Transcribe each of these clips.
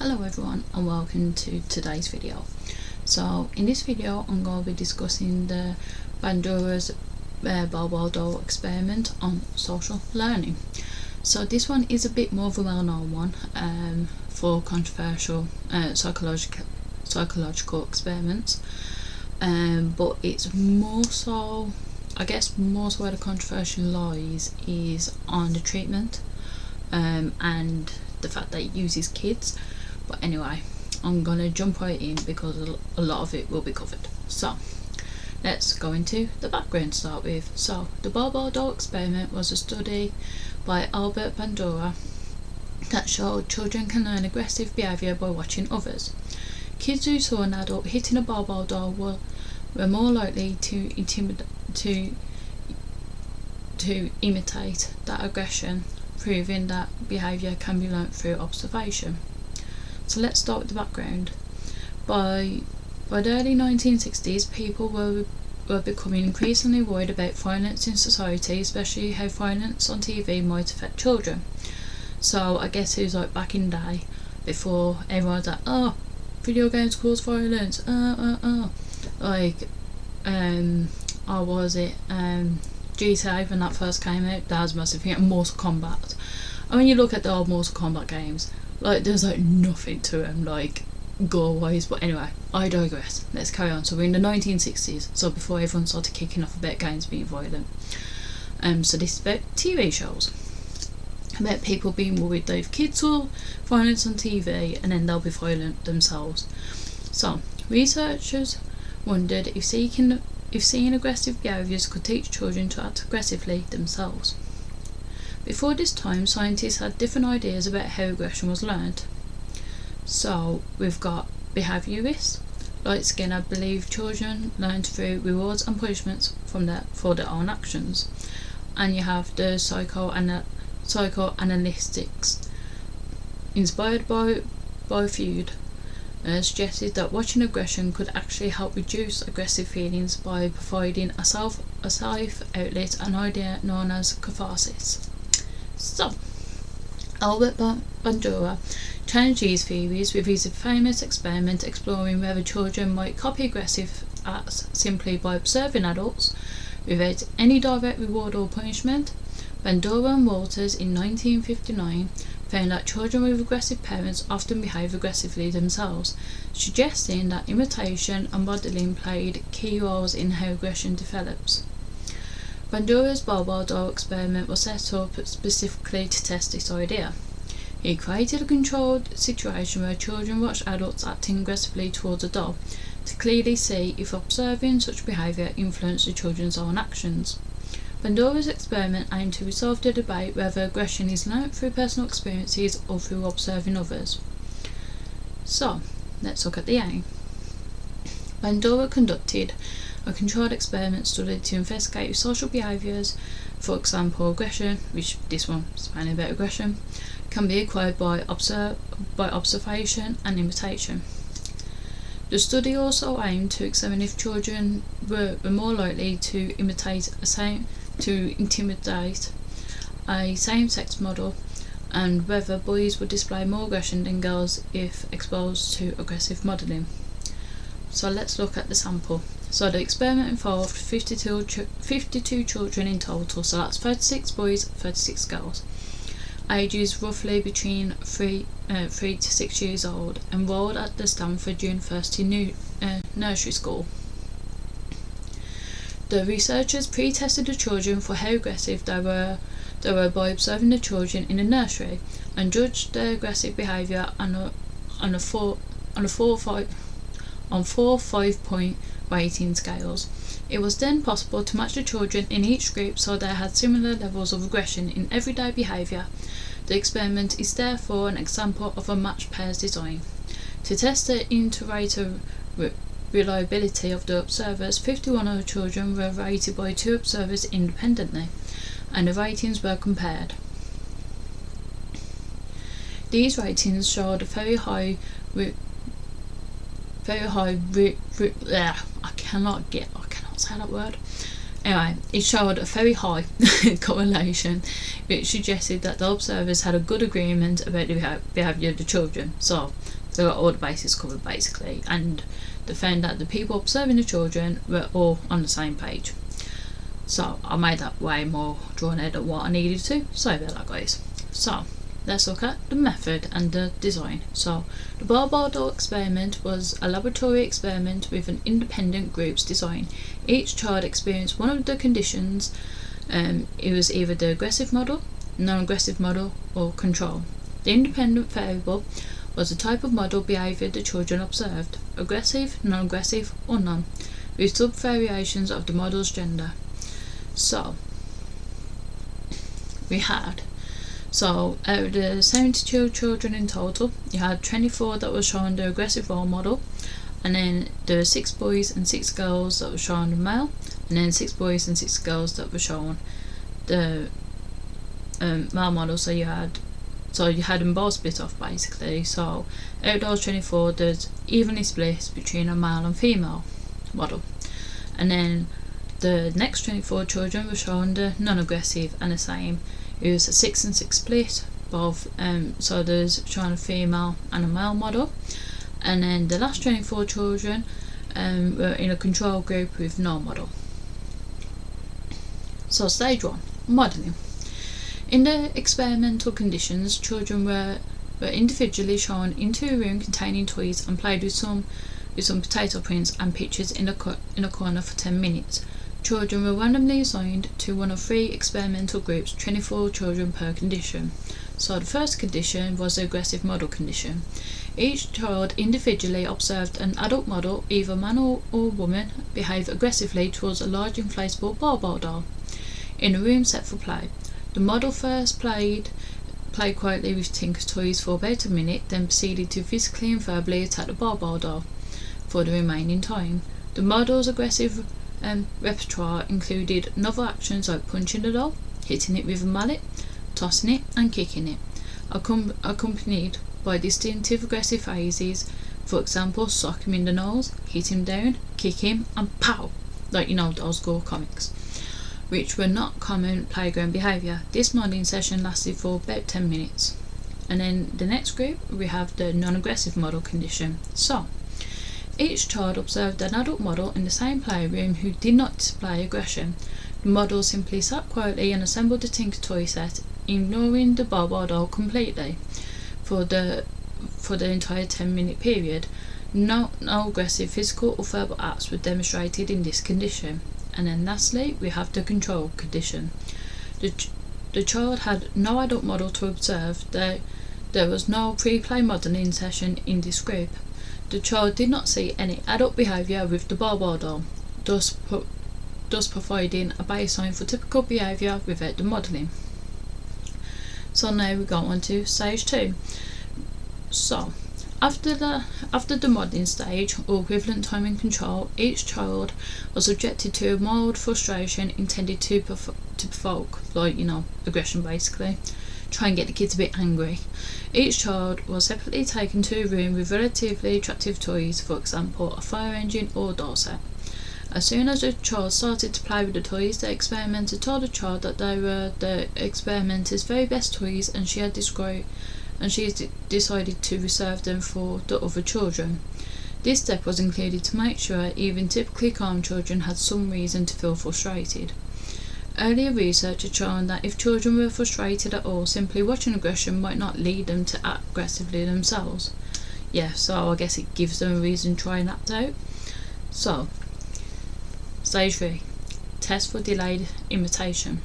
Hello everyone and welcome to today's video. So in this video I'm going to be discussing the Pandora's Bobo Doll experiment on social learning. So this one is a bit more of a well-known one for controversial psychological experiments, but it's more so, I guess, more so where the controversy lies is on the treatment and the fact that it uses kids. But anyway, I'm gonna jump right in because a lot of it will be covered. So let's go into the background to start with. So the Bobo Doll experiment was a study by Albert Bandura that showed children can learn aggressive behaviour by watching others. Kids who saw an adult hitting a Bobo doll were more likely to imitate that aggression, proving that behaviour can be learnt through observation. So let's start with the background. By the early 1960s, people were becoming increasingly worried about violence in society, especially how violence on TV might affect children. So I guess it was like back in the day, before everyone was like, oh, video games cause violence, like, what was it, GTA when that first came out, that was massive thing, and Mortal Kombat. And when you look at the old Mortal Kombat games, like, there's like nothing to them, like, gore-wise. But anyway, I digress. Let's carry on. So we're in the 1960s, so before everyone started kicking off about games being violent. So this is about TV shows, about people being worried that if kids saw violence on TV and then they'll be violent themselves. So researchers wondered if seeing aggressive behaviours could teach children to act aggressively themselves. Before this time, scientists had different ideas about how aggression was learned. So we've got behaviourists, like Skinner, believe children learn through rewards and punishments for their own actions. And you have the psychoanalytics, inspired by Freud, suggested that watching aggression could actually help reduce aggressive feelings by providing a safe outlet, an idea known as catharsis. So, Albert Bandura challenged these theories with his famous experiment exploring whether children might copy aggressive acts simply by observing adults without any direct reward or punishment. Bandura and Walters in 1959 found that children with aggressive parents often behave aggressively themselves, suggesting that imitation and modelling played key roles in how aggression develops. Bandura's Bobo Doll experiment was set up specifically to test this idea. He created a controlled situation where children watched adults acting aggressively towards a doll to clearly see if observing such behaviour influenced the children's own actions. Bandura's experiment aimed to resolve the debate whether aggression is learnt through personal experiences or through observing others. So, let's look at the aim. Bandura conducted a controlled experiment study to investigate if social behaviours, for example aggression, which this one is mainly about aggression, can be acquired by observation and imitation. The study also aimed to examine if children were more likely to intimidate a same-sex model, and whether boys would display more aggression than girls if exposed to aggressive modelling. So let's look at the sample. So the experiment involved 52 children in total, so that's 36 boys, 36 girls, ages roughly between 3 to 6 years old, enrolled at the Stanford University nursery school. The researchers pre-tested the children for how aggressive they were by observing the children in the nursery, and judged their aggressive behaviour on four 5-point rating scales. It was then possible to match the children in each group so they had similar levels of aggression in everyday behaviour. The experiment is therefore an example of a matched pairs design. To test the inter-rater reliability of the observers, 51 of the children were rated by 2 observers independently, and the ratings were compared. These ratings showed a very high I cannot say that word. Anyway, it showed a very high correlation, which suggested that the observers had a good agreement about the behaviour of the children. So, they got all the bases covered basically, and they found that the people observing the children were all on the same page. So I made that way more drawn out than what I needed to. Sorry about that, guys. So let's look at the method and the design. So the Bobo Doll experiment was a laboratory experiment with an independent group's design. Each child experienced one of the conditions. It was either the aggressive model, non-aggressive model, or control. The independent variable was the type of model behaviour the children observed: aggressive, non-aggressive, or none, with sub-variations of the model's gender. So we had, out of the 72 children in total, you had 24 that were showing the aggressive role model, and then there were 6 boys and 6 girls that were showing the male, and then 6 boys and 6 girls that were showing the male model. So you had them both split off basically. So out of those 24, there's evenly split between a male and female model, and then the next 24 children were shown the non-aggressive, and the same. It was a 6 and 6 split, both. So there's shown a female and a male model, and then the last 24 children were in a control group with no model. So stage 1, modelling. In the experimental conditions, children were individually shown into a room containing toys and played with some potato prints and pictures in a corner for 10 minutes. Children were randomly assigned to one of 3 experimental groups, 24 children per condition. So the first condition was the aggressive model condition. Each child individually observed an adult model, either man or woman, behave aggressively towards a large inflatable Bobo doll in a room set for play. The model first played quietly with Tinker's toys for about a minute, then proceeded to physically and verbally attack the Bobo doll for the remaining time. The model's aggressive repertoire included novel actions like punching the doll, hitting it with a mallet, tossing it, and kicking it, accompanied by distinctive aggressive phrases. For example, sock him in the nose, hit him down, kick him, and pow, like the old school comics, which were not common playground behaviour. This modelling session lasted for about 10 minutes. And then the next group, we have the non-aggressive model condition. So each child observed an adult model in the same playroom who did not display aggression. The model simply sat quietly and assembled the Tinker toy set, ignoring the Bobo doll completely for the entire 10-minute period. No aggressive physical or verbal acts were demonstrated in this condition. And then lastly, we have the control condition. The child had no adult model to observe. There was no pre-play modelling session in this group. The child did not see any adult behaviour with the Bobo doll, thus providing a baseline for typical behaviour without the modelling. So now we go on to stage 2. So after the modelling stage, or equivalent time in control, each child was subjected to a mild frustration intended to provoke, aggression basically. Try and get the kids a bit angry. Each child was separately taken to a room with relatively attractive toys, for example, a fire engine or door set. As soon as the child started to play with the toys, the experimenter told the child that they were the experimenter's very best toys, and she decided to reserve them for the other children. This step was included to make sure even typically calm children had some reason to feel frustrated. Earlier research had shown that if children were frustrated at all, simply watching aggression might not lead them to act aggressively themselves. So I guess it gives them a reason to try and act out. So, stage 3, test for delayed imitation.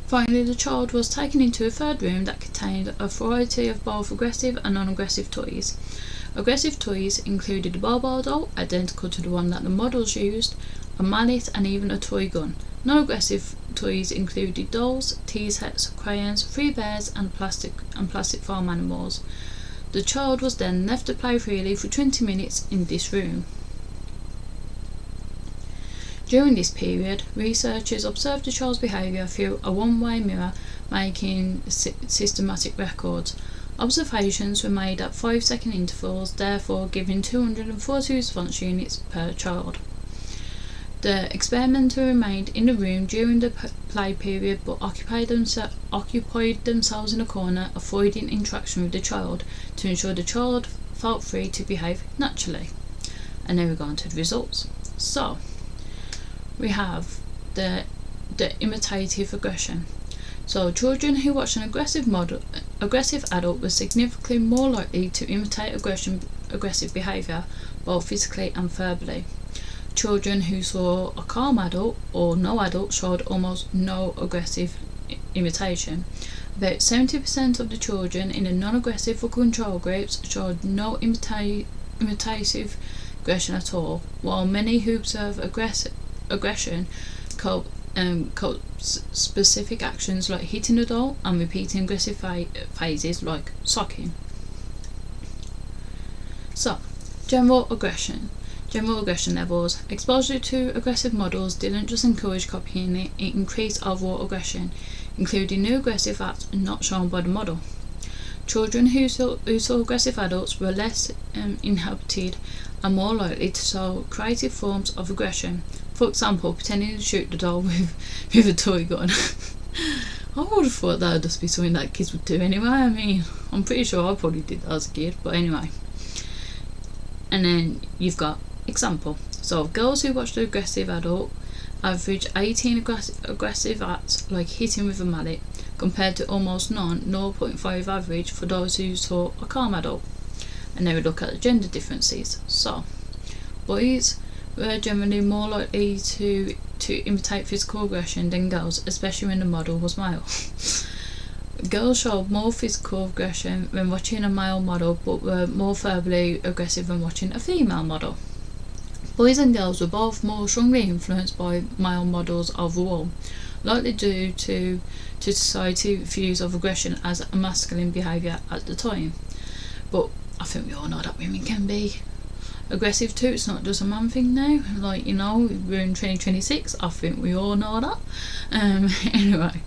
Finally, the child was taken into a third room that contained a variety of both aggressive and non-aggressive toys. Aggressive toys included a Bobo doll, identical to the one that the models used, a mallet, and even a toy gun. Non-aggressive toys included dolls, tea sets, crayons, 3 bears, and plastic farm animals. The child was then left to play freely for 20 minutes in this room. During this period, researchers observed the child's behaviour through a one-way mirror, making systematic records. Observations were made at 5-second intervals, therefore giving 240 response units per child. The experimenter remained in the room during the play period but occupied themselves in a corner, avoiding interaction with the child to ensure the child felt free to behave naturally. And then we go on to the results. So we have the imitative aggression. So children who watch an aggressive adult were significantly more likely to imitate aggressive behaviour, both physically and verbally. Children who saw a calm adult or no adult showed almost no aggressive imitation. About 70% of the children in the non-aggressive or control groups showed no imitative aggression at all, while many who observe aggression cope specific actions like hitting the doll and repeating aggressive phases like socking. So, general aggression levels. Exposure to aggressive models didn't just encourage copying it increased overall aggression, including new aggressive acts not shown by the model. Children who saw aggressive adults were less inhibited and more likely to show creative forms of aggression. For example, pretending to shoot the doll with a toy gun. I would have thought that would just be something that kids would do anyway. I mean, I'm pretty sure I probably did that as a kid, but anyway. And then you've got example. So girls who watched the aggressive adult average 18 aggressive acts like hitting with a mallet, compared to almost none, 0.5 average for those who saw a calm adult. And then we look at the gender differences. So boys were generally more likely to imitate physical aggression than girls, especially when the model was male. Girls showed more physical aggression when watching a male model, but were more verbally aggressive when watching a female model. Boys and girls were both more strongly influenced by male models overall, likely due to society's views of aggression as a masculine behaviour at the time. But I think we all know that women can be aggressive too. It's not just a man thing now. Like, you know, we're in 2026. I think we all know that. Anyway,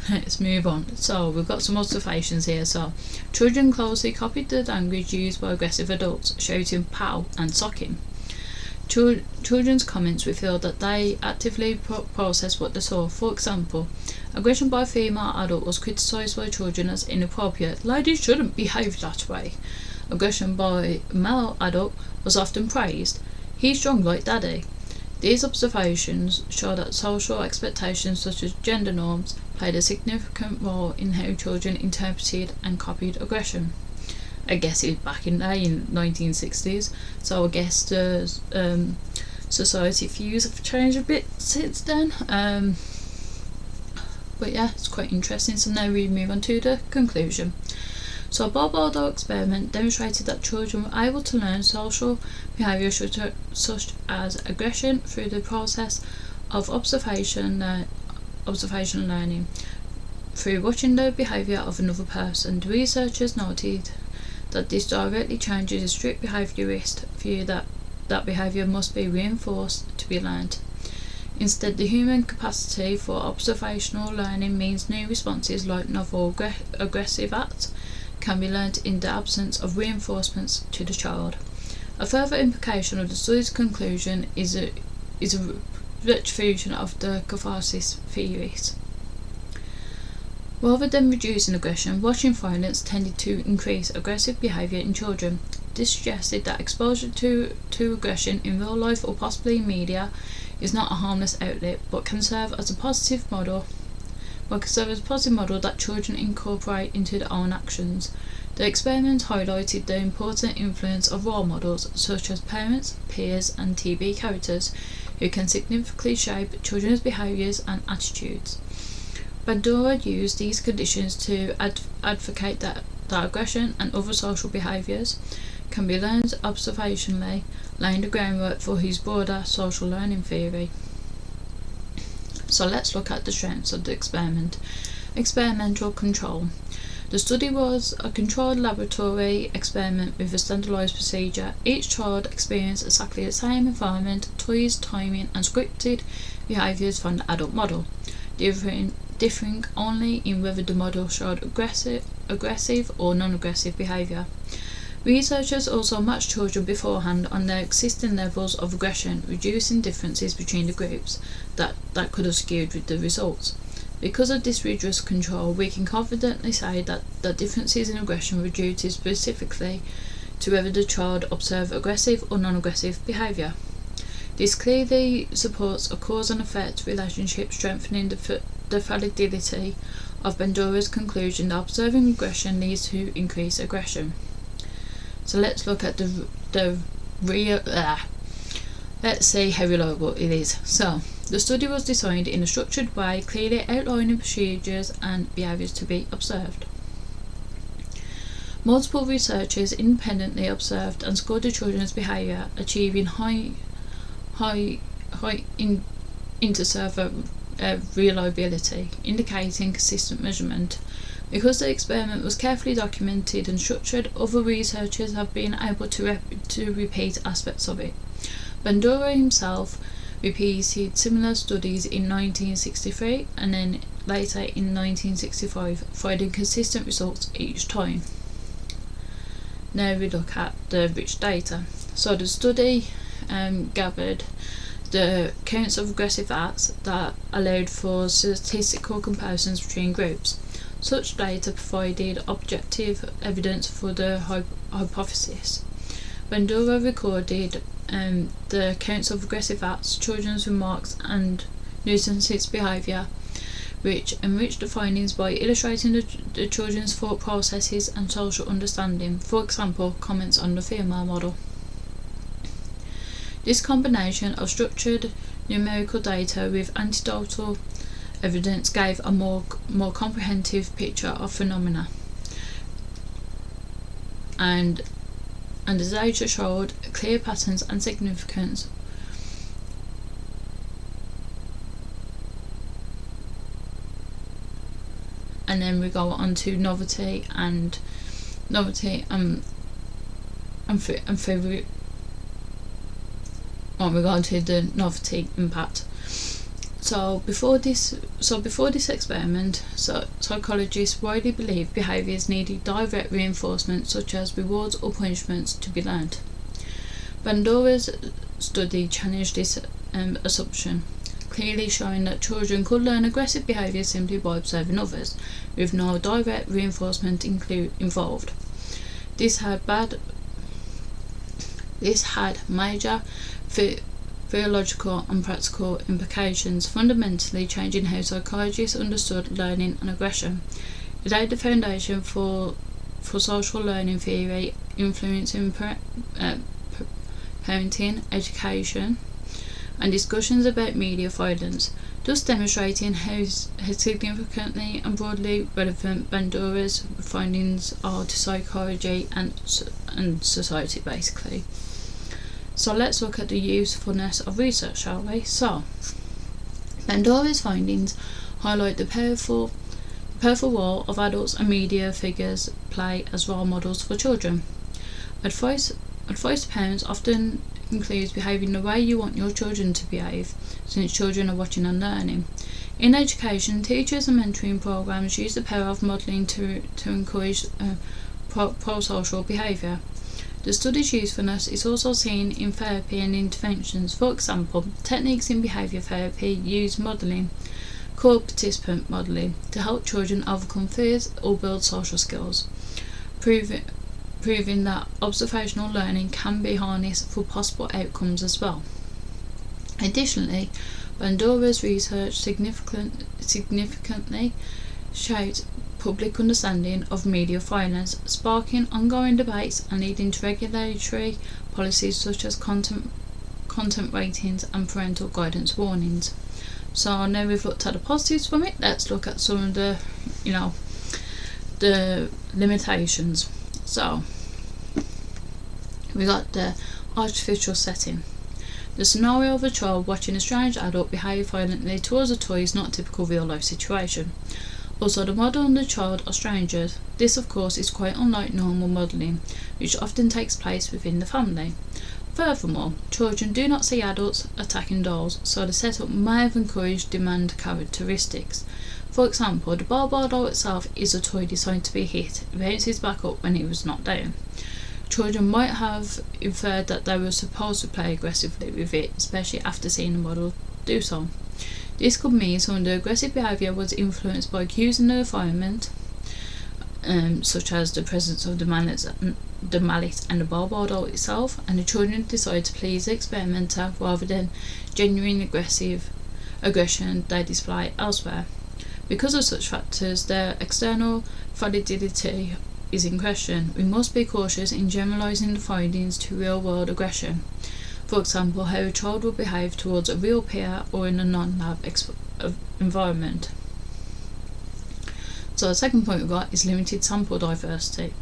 let's move on. So we've got some observations here. So children closely copied the language used by aggressive adults, shouting "pow" and socking. Children's comments revealed that they actively processed what they saw. For example, aggression by a female adult was criticised by children as inappropriate. Ladies shouldn't behave that way. Aggression by a male adult was often praised. He's strong like daddy. These observations show that social expectations such as gender norms played a significant role in how children interpreted and copied aggression. I guess it was back in the 1960s, so I guess the society views have changed a bit since then. But yeah, it's quite interesting. So now we move on to the conclusion. So Bobo Doll experiment demonstrated that children were able to learn social behaviour such as aggression through the process of observational learning, through watching the behaviour of another person. The researchers noted that this directly changes the strict behaviourist view that behaviour must be reinforced to be learned. Instead, the human capacity for observational learning means new responses like novel aggressive acts can be learned in the absence of reinforcements to the child. A further implication of the study's conclusion is a rich fusion of the catharsis theories. Rather than reducing aggression, watching violence tended to increase aggressive behaviour in children. This suggested that exposure to aggression in real life or possibly in media is not a harmless outlet, but can serve as a positive model that children incorporate into their own actions. The experiment highlighted the important influence of role models such as parents, peers, and TV characters, who can significantly shape children's behaviours and attitudes. Bandura used these conditions to advocate that aggression and other social behaviours can be learned observationally, laying the groundwork for his broader social learning theory. So let's look at the strengths of the experiment. Experimental control. The study was a controlled laboratory experiment with a standardised procedure. Each child experienced exactly the same environment, toys, timing, and scripted behaviours from the adult model, differing only in whether the model showed aggressive or non-aggressive behaviour. Researchers also matched children beforehand on their existing levels of aggression, reducing differences between the groups that could have skewed with the results. Because of this rigorous control, we can confidently say that the differences in aggression were due to specifically to whether the child observed aggressive or non-aggressive behaviour. This clearly supports a cause and effect relationship, strengthening the validity of Bandura's conclusion that observing aggression leads to increased aggression. So let's look at let's see how reliable it is. So, the study was designed in a structured way, clearly outlining procedures and behaviours to be observed. Multiple researchers independently observed and scored the children's behaviour, achieving high inter-server reliability, indicating consistent measurement. Because the experiment was carefully documented and structured, other researchers have been able to repeat aspects of it. Bandura himself repeated similar studies in 1963 and then later in 1965, finding consistent results each time. Now we look at the rich data. So the study gathered the counts of aggressive acts that allowed for statistical comparisons between groups. Such data provided objective evidence for the hypothesis. Bandura recorded the counts of aggressive acts, children's remarks and nuisance behaviour, which enriched the findings by illustrating the children's thought processes and social understanding, for example, comments on the female model. This combination of structured numerical data with anecdotal evidence gave a more comprehensive picture of phenomena, and the data showed clear patterns and significance. And then we go on to novelty and favourite. We go on to the novelty impact. So before this experiment, psychologists widely believed behaviours needed direct reinforcement, such as rewards or punishments, to be learned. Bandura's study challenged this assumption, clearly showing that children could learn aggressive behaviour simply by observing others, with no direct reinforcement involved. This had major theological and practical implications, fundamentally changing how psychologists understood learning and aggression. It laid the foundation for social learning theory, influencing parenting, education, and discussions about media violence, thus demonstrating how significantly and broadly relevant Bandura's findings are to psychology and society, basically. So let's look at the usefulness of research, shall we? So, Bandura's findings highlight the powerful role of adults and media figures play as role models for children. Advice to parents often includes behaving the way you want your children to behave, since children are watching and learning. In education, teachers and mentoring programs use the power of modelling to encourage pro-social behaviour. The study's usefulness is also seen in therapy and interventions. For example, techniques in behaviour therapy use modelling, called participant modelling, to help children overcome fears or build social skills, proving that observational learning can be harnessed for possible outcomes as well. Additionally, Bandura's research significantly shaped public understanding of media violence, sparking ongoing debates and leading to regulatory policies such as content ratings and parental guidance warnings. So now we've looked at the positives from it, let's look at some of the limitations. So we got the artificial setting. The scenario of a child watching a strange adult behave violently towards a toy is not a typical real-life situation. Also, the model and the child are strangers. This, of course, is quite unlike normal modelling, which often takes place within the family. Furthermore, children do not see adults attacking dolls, so the setup may have encouraged demand characteristics. For example, the Bobo Doll itself is a toy designed to be hit, it bounces back up when it was knocked down. children might have inferred that they were supposed to play aggressively with it, especially after seeing the model do so. This could mean some of the aggressive behaviour was influenced by cues in the environment, such as the presence of the mallet and the Bobo Doll itself, and the children decided to please the experimenter rather than genuine aggression they display elsewhere. Because of such factors, their external validity is in question. We must be cautious in generalising the findings to real-world aggression. For example, how a child will behave towards a real peer or in a non-lab environment. So the second point we've got is limited sample diversity.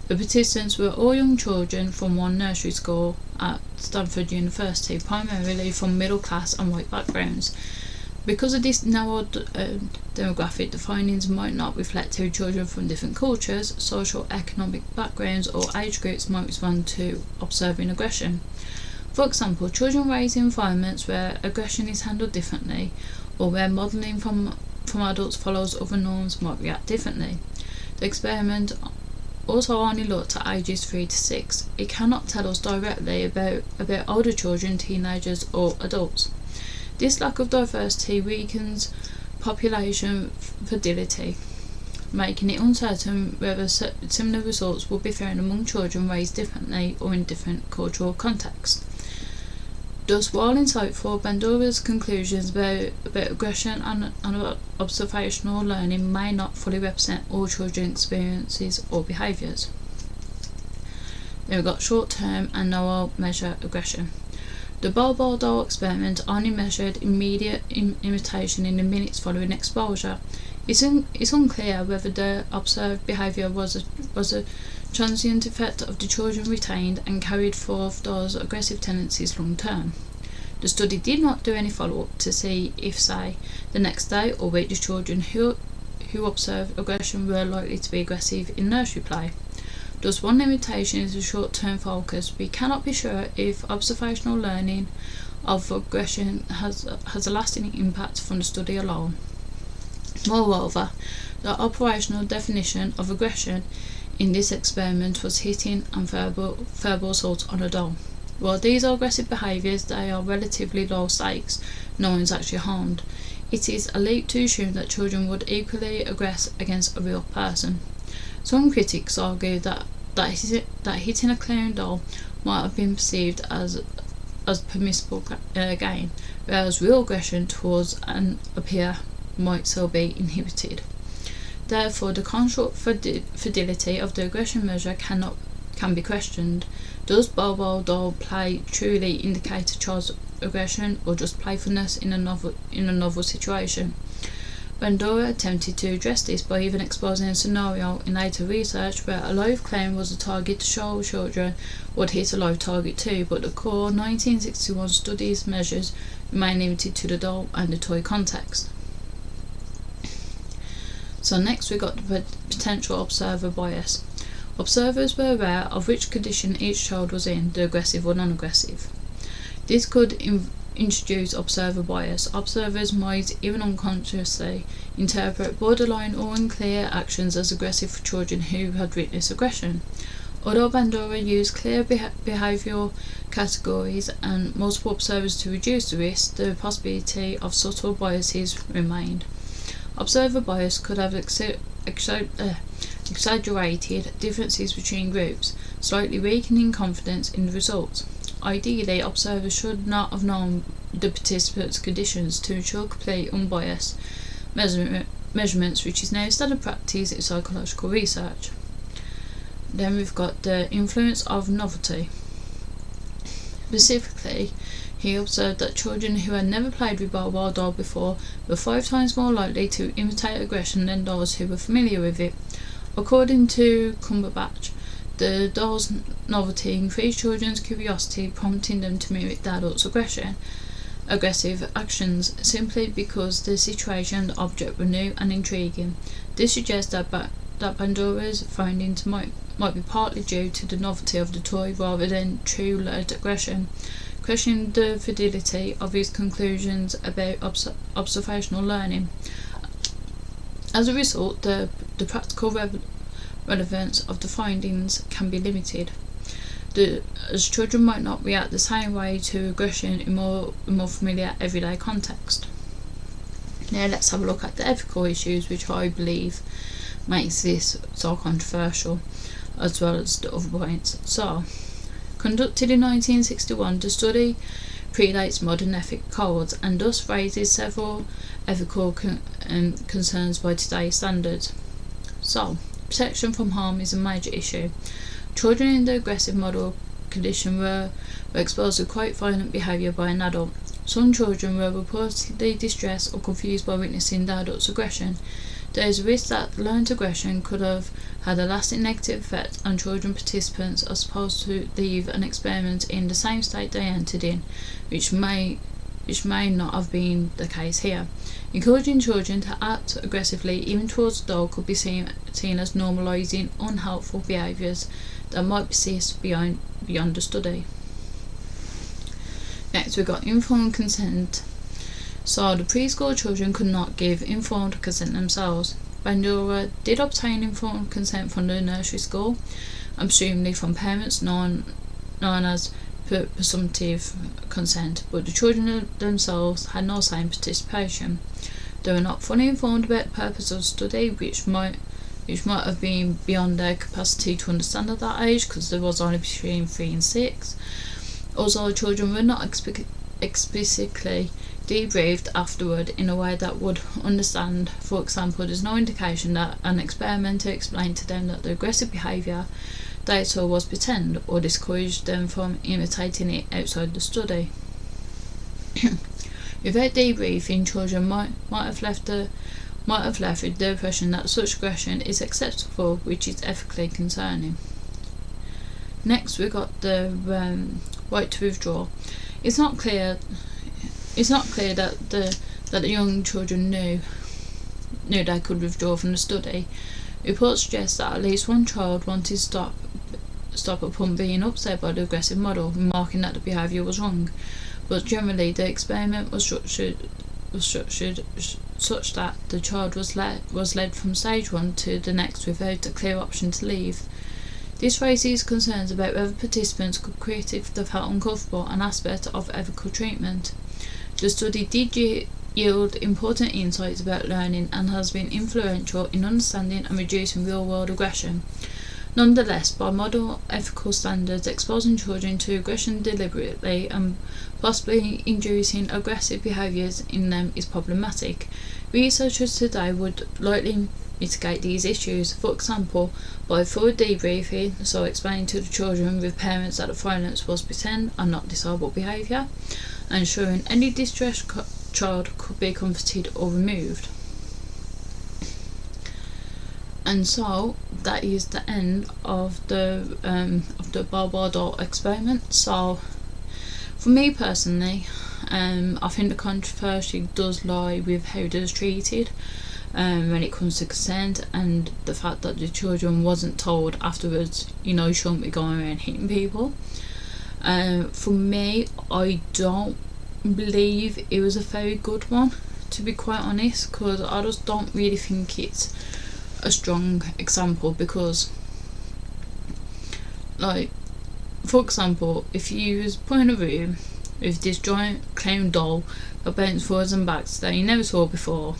The participants were all young children from one nursery school at Stanford University, primarily from middle class and white backgrounds. Because of this narrow demographic, the findings might not reflect how children from different cultures, social, economic backgrounds or age groups might respond to observing aggression. For example, children raised in environments where aggression is handled differently, or where modelling from adults follows other norms might react differently. The experiment also only looked at ages 3 to 6. It cannot tell us directly about older children, teenagers or adults. This lack of diversity weakens population fidelity, making it uncertain whether similar results will be found among children raised differently or in different cultural contexts. Thus, while insightful, Bandura's conclusions about aggression and observational learning may not fully represent all children's experiences or behaviours. Then we've got short-term and narrow measure aggression. The Bobo Doll experiment only measured immediate imitation in the minutes following exposure. It's unclear whether the observed behaviour was a transient effect of the children retained and carried forth those aggressive tendencies long term. The study did not do any follow-up to see if, say, the next day or week the children who observed aggression were likely to be aggressive in nursery play. Thus, one limitation is a short-term focus. We cannot be sure if observational learning of aggression has a lasting impact from the study alone. Moreover, the operational definition of aggression in this experiment was hitting and verbal assault on a doll. While these are aggressive behaviours, they are relatively low stakes. No one is actually harmed. It is a leap to assume that children would equally aggress against a real person. Some critics argue that hitting a clown doll might have been perceived as permissible gain, whereas real aggression towards a peer might still be inhibited. Therefore, the construct fidelity of the aggression measure can be questioned. Does Bobo Doll play truly indicate a child's aggression, or just playfulness in a novel situation? Bandura attempted to address this by even exposing a scenario in later research where a live clown was a target to show children would hit a live target too, but the core 1961 study's measures remain limited to the doll and the toy context. So next we got the potential observer bias. Observers were aware of which condition each child was in, the aggressive or non-aggressive. This could introduce observer bias. Observers might, even unconsciously, interpret borderline or unclear actions as aggressive for children who had witnessed aggression. Although Bandura used clear behavioural categories and multiple observers to reduce the risk, the possibility of subtle biases remained. Observer bias could have exaggerated differences between groups, slightly weakening confidence in the results. Ideally, observers should not have known the participants' conditions to ensure complete unbiased measurements, which is now standard practice in psychological research. Then we've got the influence of novelty. Specifically, he observed that children who had never played with Bobo Doll before were 5 times more likely to imitate aggression than those who were familiar with it. According to Cumberbatch, the doll's novelty increased children's curiosity, prompting them to mimic the adult's aggressive actions, simply because the situation and the object were new and intriguing. This suggests that Bandura's findings might be partly due to the novelty of the toy rather than true learned aggression, questioning the fidelity of his conclusions about observational learning. As a result, the practical relevance of the findings can be limited. as children might not react the same way to aggression in more familiar everyday context. Now let's have a look at the ethical issues which I believe makes this so controversial, as well as the other points. So, conducted in 1961, the study predates modern ethic codes and thus raises several ethical concerns by today's standards. So, protection from harm is a major issue. Children in the aggressive model condition were exposed to quite violent behaviour by an adult. Some children were reportedly distressed or confused by witnessing the adult's aggression. There is a risk that learned aggression could have had a lasting negative effect on children participants are supposed to leave an experiment in the same state they entered in, which may not have been the case here. Encouraging children to act aggressively, even towards a doll, could be seen as normalising unhelpful behaviours that might persist beyond the study. Next, we've got informed consent. So, the preschool children could not give informed consent themselves. Bandura did obtain informed consent from the nursery school, and presumably from parents known as presumptive consent, but the children themselves had no same participation. They were not fully informed about the purpose of the study, which might have been beyond their capacity to understand at that age, because there was only between 3 and 6. Also, the children were not explicitly debriefed afterward in a way that would understand. For example, there's no indication that an experimenter explained to them that the aggressive behaviour they saw was pretend, or discouraged them from imitating it outside the study. Without debriefing, children might have left with the impression that such aggression is acceptable, which is ethically concerning. Next, we got the right to withdraw. It's not clear that the young children knew they could withdraw from the study. Reports suggest that at least one child wanted to stop upon being upset by the aggressive model, remarking that the behaviour was wrong. But generally, the experiment was structured such that the child was led from stage 1 to the next without a clear option to leave. This raises concerns about whether participants could creatively felt uncomfortable, an aspect of ethical treatment. The study did yield important insights about learning and has been influential in understanding and reducing real-world aggression. Nonetheless, by modern ethical standards, exposing children to aggression deliberately and possibly inducing aggressive behaviours in them is problematic. Researchers today would likely mitigate these issues, for example, by full debriefing, so explaining to the children with parents that the violence was pretend and not desirable behaviour, and ensuring any distressed child could be comforted or removed. And so that is the end of the Bobo Doll experiment. So for me personally, I think the controversy does lie with how it was treated when it comes to consent, and the fact that the children wasn't told afterwards, you shouldn't be going around hitting people. For me, I don't believe it was a very good one, to be quite honest, because I just don't really think it's a strong example, because, like, for example, if you was put in a room with this giant clown doll that bounced forwards and backs that you never saw before,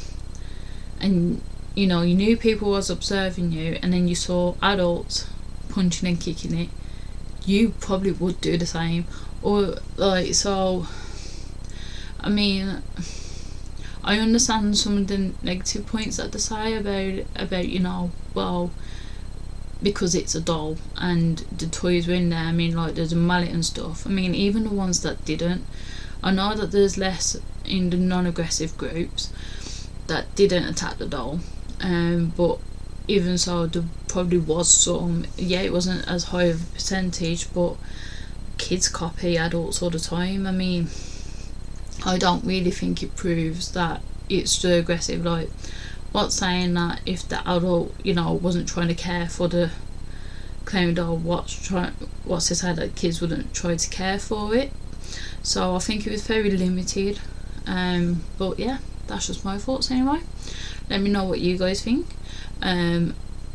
and you knew people was observing you, and then you saw adults punching and kicking it, you probably would do the same. Or so I mean, I understand some of the negative points that they say about well, because it's a doll and the toys were in there. I mean, like, there's a mallet and stuff. I mean, even the ones that didn't, I know that there's less in the non-aggressive groups that didn't attack the doll, but even so, there probably was some. Yeah, it wasn't as high of a percentage, but kids copy adults all the time. I mean, I don't really think it proves that it's too aggressive. Like, what's saying that if the adult, wasn't trying to care for the clown doll, what's to say that kids wouldn't try to care for it? So I think it was very limited. But yeah, that's just my thoughts anyway. Let me know what you guys think.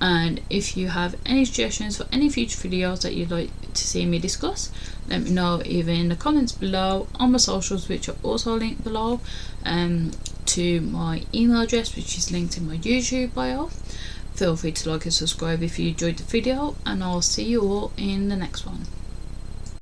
And if you have any suggestions for any future videos that you'd like to see me discuss, let me know either in the comments below, on my socials, which are also linked below, to my email address, which is linked in my YouTube bio. Feel free to like and subscribe if you enjoyed the video, and I'll see you all in the next one.